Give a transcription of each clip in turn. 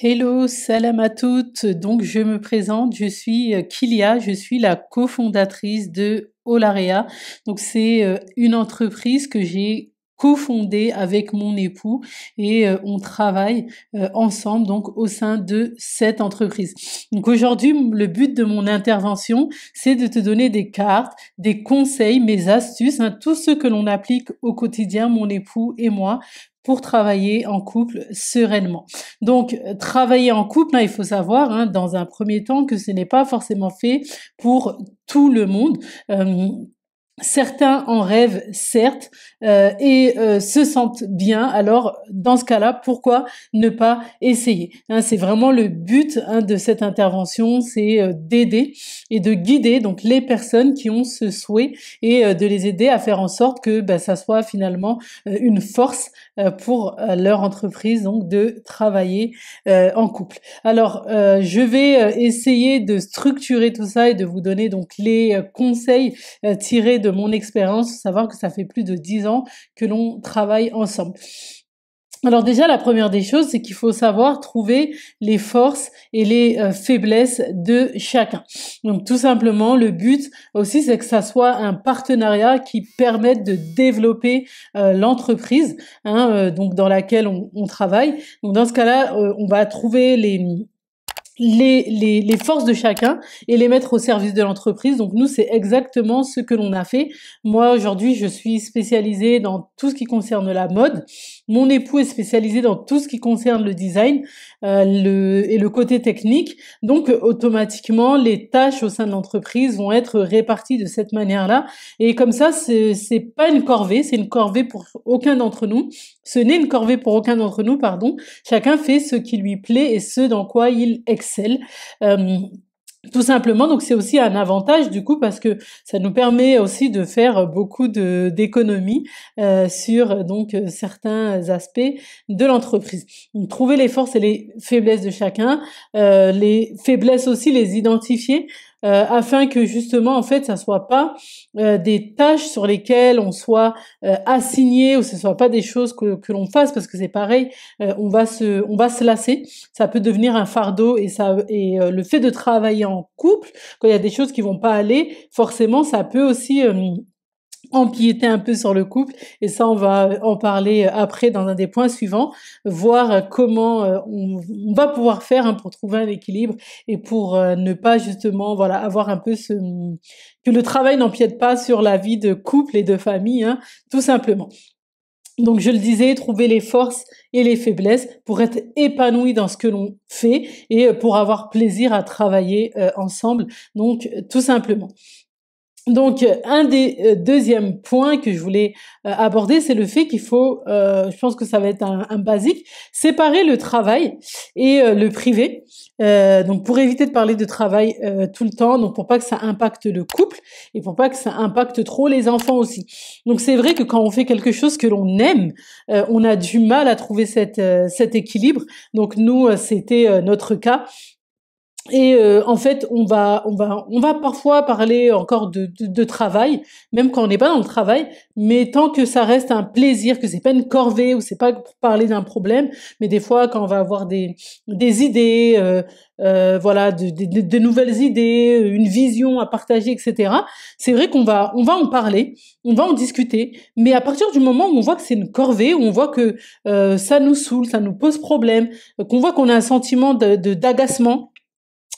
Hello, salam à toutes. Donc, je me présente, je suis Kilia, je suis la cofondatrice de Olarea. Donc, c'est une entreprise que j'ai cofondée avec mon époux et on travaille ensemble donc au sein de cette entreprise. Donc, aujourd'hui, le but de mon intervention, c'est de te donner des cartes, des conseils, mes astuces, tout ce que l'on applique au quotidien, mon époux et moi, pour travailler en couple sereinement. Donc, travailler en couple, il faut savoir, dans un premier temps, que ce n'est pas forcément fait pour tout le monde. Euh, Certains en rêvent, certes, et se sentent bien. Alors, dans ce cas-là, pourquoi ne pas essayer? C'est vraiment le but de cette intervention, c'est d'aider et de guider donc les personnes qui ont ce souhait et de les aider à faire en sorte que ça soit finalement une force pour leur entreprise, donc de travailler en couple. Alors, je vais essayer de structurer tout ça et de vous donner donc les conseils tirés de mon expérience, savoir que ça fait plus de 10 ans que l'on travaille ensemble. Alors déjà, la première des choses, c'est qu'il faut savoir trouver les forces et les faiblesses de chacun. Donc tout simplement, le but aussi, c'est que ça soit un partenariat qui permette de développer l'entreprise, donc dans laquelle on travaille. Donc dans ce cas-là, on va trouver les forces de chacun et les mettre au service de l'entreprise. Donc nous, c'est exactement ce que l'on a fait. Moi, aujourd'hui, je suis spécialisée dans tout ce qui concerne la mode. Mon époux est spécialisé dans tout ce qui concerne le design et le côté technique. Donc, automatiquement, les tâches au sein de l'entreprise vont être réparties de cette manière-là. Et comme ça, c'est pas une corvée, c'est une corvée pour aucun d'entre nous. Ce n'est une corvée pour aucun d'entre nous, pardon. Chacun fait ce qui lui plaît et ce dans quoi il excelle. Euh, Tout simplement, donc c'est aussi un avantage du coup parce que ça nous permet aussi de faire beaucoup d'économies sur donc certains aspects de l'entreprise. Donc, trouver les forces et les faiblesses de chacun, les faiblesses aussi les identifier afin que justement en fait ça soit pas des tâches sur lesquelles on soit assigné ou ce soit pas des choses que l'on fasse parce que c'est pareil, on va se lasser, ça peut devenir un fardeau et le fait de travailler en couple quand il y a des choses qui vont pas aller, forcément ça peut aussi empiéter un peu sur le couple et ça on va en parler après dans un des points suivants, voir comment on va pouvoir faire pour trouver un équilibre et pour ne pas justement voilà avoir un peu que le travail n'empiète pas sur la vie de couple et de famille, tout simplement. Donc je le disais, trouver les forces et les faiblesses pour être épanoui dans ce que l'on fait et pour avoir plaisir à travailler ensemble, donc tout simplement. Donc, un des deuxièmes points que je voulais aborder, c'est le fait qu'il faut, je pense que ça va être un basique, séparer le travail et le privé. Donc, pour éviter de parler de travail tout le temps, donc pour pas que ça impacte le couple et pour pas que ça impacte trop les enfants aussi. Donc, c'est vrai que quand on fait quelque chose que l'on aime, on a du mal à trouver cet équilibre. Donc, nous, c'était notre cas. Et en fait, on va parfois parler encore de travail, même quand on n'est pas dans le travail, mais tant que ça reste un plaisir, que c'est pas une corvée ou c'est pas pour parler d'un problème, mais des fois quand on va avoir des idées, voilà, de nouvelles idées, une vision à partager, etc. C'est vrai qu'on va en parler, on va en discuter, mais à partir du moment où on voit que c'est une corvée, où on voit que ça nous saoule, ça nous pose problème, qu'on voit qu'on a un sentiment d'agacement.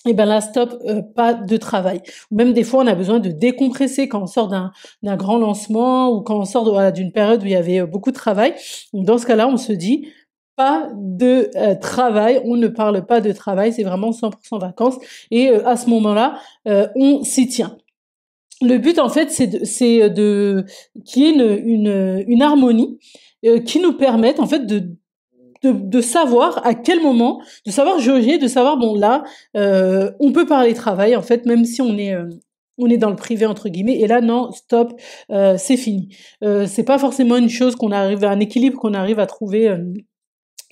Et ben là, stop, pas de travail. Ou même des fois, on a besoin de décompresser quand on sort d'un grand lancement ou quand on sort voilà, d'une période où il y avait beaucoup de travail. Donc dans ce cas-là, on se dit pas de travail, on ne parle pas de travail, c'est vraiment 100% vacances. Et à ce moment-là, on s'y tient. Le but, en fait, c'est de qu'il y ait une harmonie qui nous permette, en fait, de savoir à quel moment, de savoir jauger, de savoir bon là, on peut parler travail en fait, même si on est dans le privé entre guillemets. Et là non, stop, c'est fini. C'est pas forcément une chose qu'on arrive à un équilibre qu'on arrive à trouver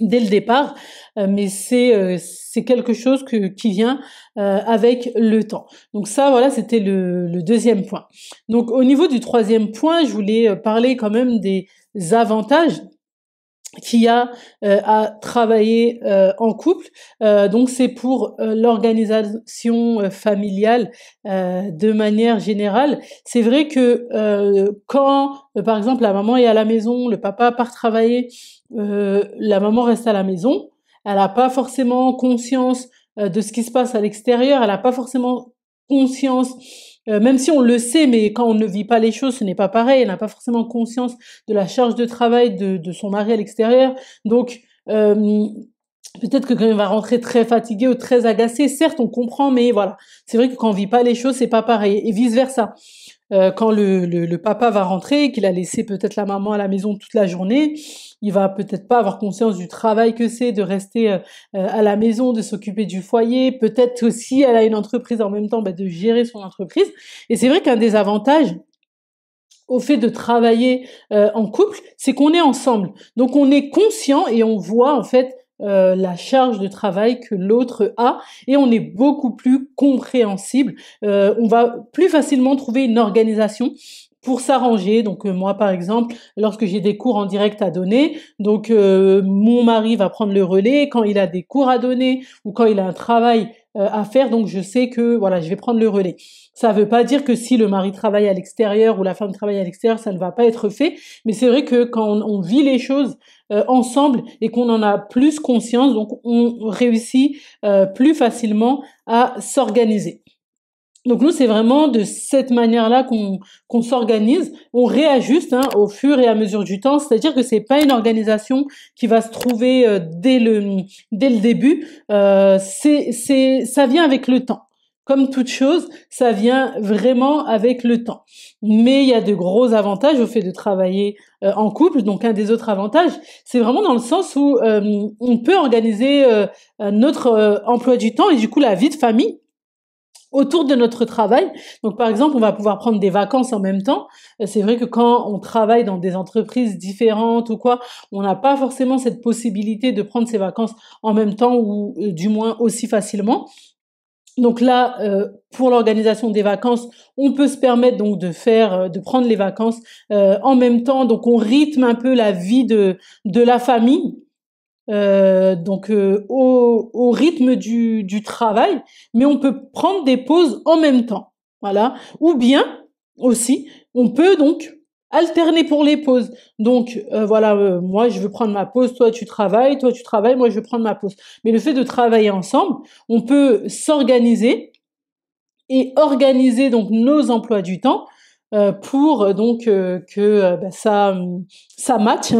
dès le départ, mais c'est quelque chose qui vient avec le temps. Donc ça, voilà, c'était le deuxième point. Donc au niveau du troisième point, je voulais parler quand même des avantages qui a à travailler en couple. Donc c'est pour l'organisation familiale de manière générale. C'est vrai que quand, par exemple, la maman est à la maison, le papa part travailler, la maman reste à la maison, elle n'a pas forcément conscience de ce qui se passe à l'extérieur, elle n'a pas forcément conscience, même si on le sait, mais quand on ne vit pas les choses, ce n'est pas pareil, elle n'a pas forcément conscience de la charge de travail de son mari à l'extérieur. Donc, peut-être que quand il va rentrer très fatigué ou très agacé, certes, on comprend, mais voilà. C'est vrai que quand on vit pas les choses, c'est pas pareil. Et vice versa. Quand le papa va rentrer, qu'il a laissé peut-être la maman à la maison toute la journée, il va peut-être pas avoir conscience du travail que c'est de rester à la maison, de s'occuper du foyer. Peut-être aussi, elle a une entreprise en même temps, bah, de gérer son entreprise. Et c'est vrai qu'un des avantages au fait de travailler en couple, c'est qu'on est ensemble. Donc on est conscient et on voit en fait la charge de travail que l'autre a et on est beaucoup plus compréhensible. On va plus facilement trouver une organisation pour s'arranger. Donc moi par exemple, lorsque j'ai des cours en direct à donner, donc mon mari va prendre le relais quand il a des cours à donner ou quand il a un travail à faire, donc je sais que voilà, je vais prendre le relais. Ça ne veut pas dire que si le mari travaille à l'extérieur ou la femme travaille à l'extérieur, ça ne va pas être fait, mais c'est vrai que quand on vit les choses ensemble et qu'on en a plus conscience, donc on réussit plus facilement à s'organiser. Donc nous, c'est vraiment de cette manière-là qu'on s'organise. On réajuste au fur et à mesure du temps. C'est-à-dire que c'est pas une organisation qui va se trouver dès le début. Ça vient avec le temps. Comme toute chose, ça vient vraiment avec le temps. Mais il y a de gros avantages au fait de travailler en couple. Donc un des autres avantages, c'est vraiment dans le sens où on peut organiser notre emploi du temps et du coup la vie de famille autour de notre travail. Donc, par exemple, on va pouvoir prendre des vacances en même temps. C'est vrai que quand on travaille dans des entreprises différentes ou quoi, on n'a pas forcément cette possibilité de prendre ses vacances en même temps ou du moins aussi facilement. Donc là, pour l'organisation des vacances, on peut se permettre donc de prendre les vacances en même temps. Donc, on rythme un peu la vie de la famille donc au rythme du travail, mais on peut prendre des pauses en même temps, voilà. Ou bien aussi, on peut donc alterner pour les pauses. Donc voilà, moi je veux prendre ma pause, toi tu travailles, moi je veux prendre ma pause. Mais le fait de travailler ensemble, on peut s'organiser et organiser donc nos emplois du temps pour donc que ça matche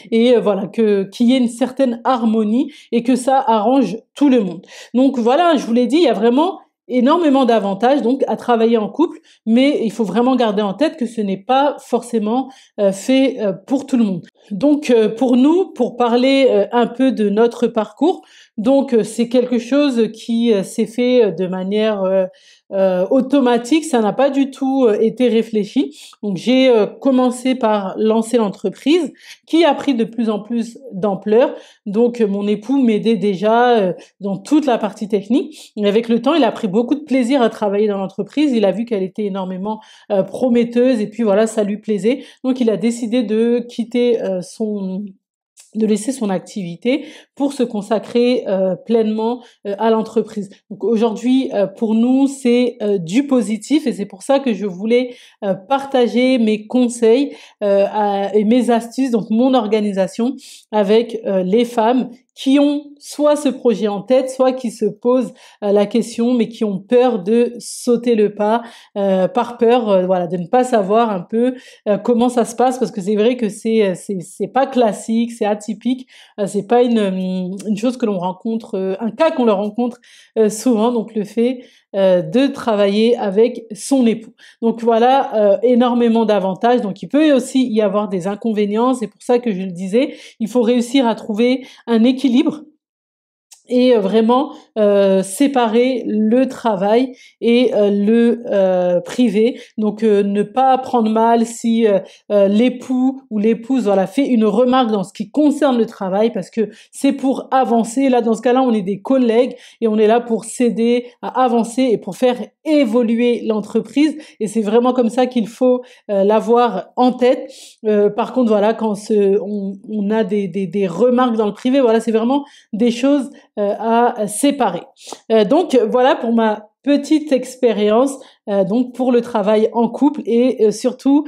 et voilà que qu'il y ait une certaine harmonie et que ça arrange tout le monde. Donc voilà, je vous l'ai dit, il y a vraiment énormément d'avantages donc à travailler en couple, mais il faut vraiment garder en tête que ce n'est pas forcément fait pour tout le monde. Donc pour nous, pour parler un peu de notre parcours, donc c'est quelque chose qui s'est fait de manière automatique, ça n'a pas du tout été réfléchi. Donc j'ai commencé par lancer l'entreprise qui a pris de plus en plus d'ampleur. Donc mon époux m'aidait déjà dans toute la partie technique. Et avec le temps, il a pris beaucoup de plaisir à travailler dans l'entreprise. Il a vu qu'elle était énormément prometteuse et puis voilà, ça lui plaisait. Donc il a décidé de quitter de laisser son activité pour se consacrer pleinement à l'entreprise. Donc aujourd'hui, pour nous, c'est du positif et c'est pour ça que je voulais partager mes conseils et mes astuces, donc mon organisation avec les femmes qui ont soit ce projet en tête, soit qui se posent la question, mais qui ont peur de sauter le pas, par peur, voilà, de ne pas savoir un peu comment ça se passe, parce que c'est vrai que c'est pas classique, c'est atypique, c'est pas une chose que l'on rencontre, un cas qu'on le rencontre souvent, donc le fait de travailler avec son époux. Donc voilà, énormément d'avantages. Donc il peut aussi y avoir des inconvénients. C'est pour ça que je le disais, il faut réussir à trouver un équilibre et vraiment séparer le travail et le privé. Donc ne pas prendre mal si l'époux ou l'épouse voilà fait une remarque dans ce qui concerne le travail parce que c'est pour avancer. Là dans ce cas-là, on est des collègues et on est là pour s'aider à avancer et pour faire évoluer l'entreprise et c'est vraiment comme ça qu'il faut l'avoir en tête. Par contre voilà quand on a des remarques dans le privé, voilà c'est vraiment des choses à séparer. Donc voilà pour ma petite expérience donc pour le travail en couple et surtout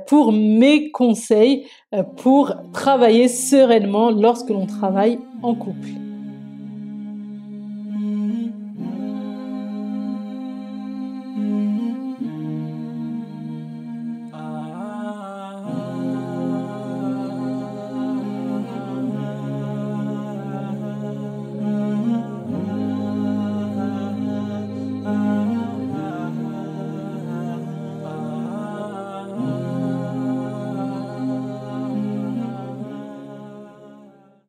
pour mes conseils pour travailler sereinement lorsque l'on travaille en couple.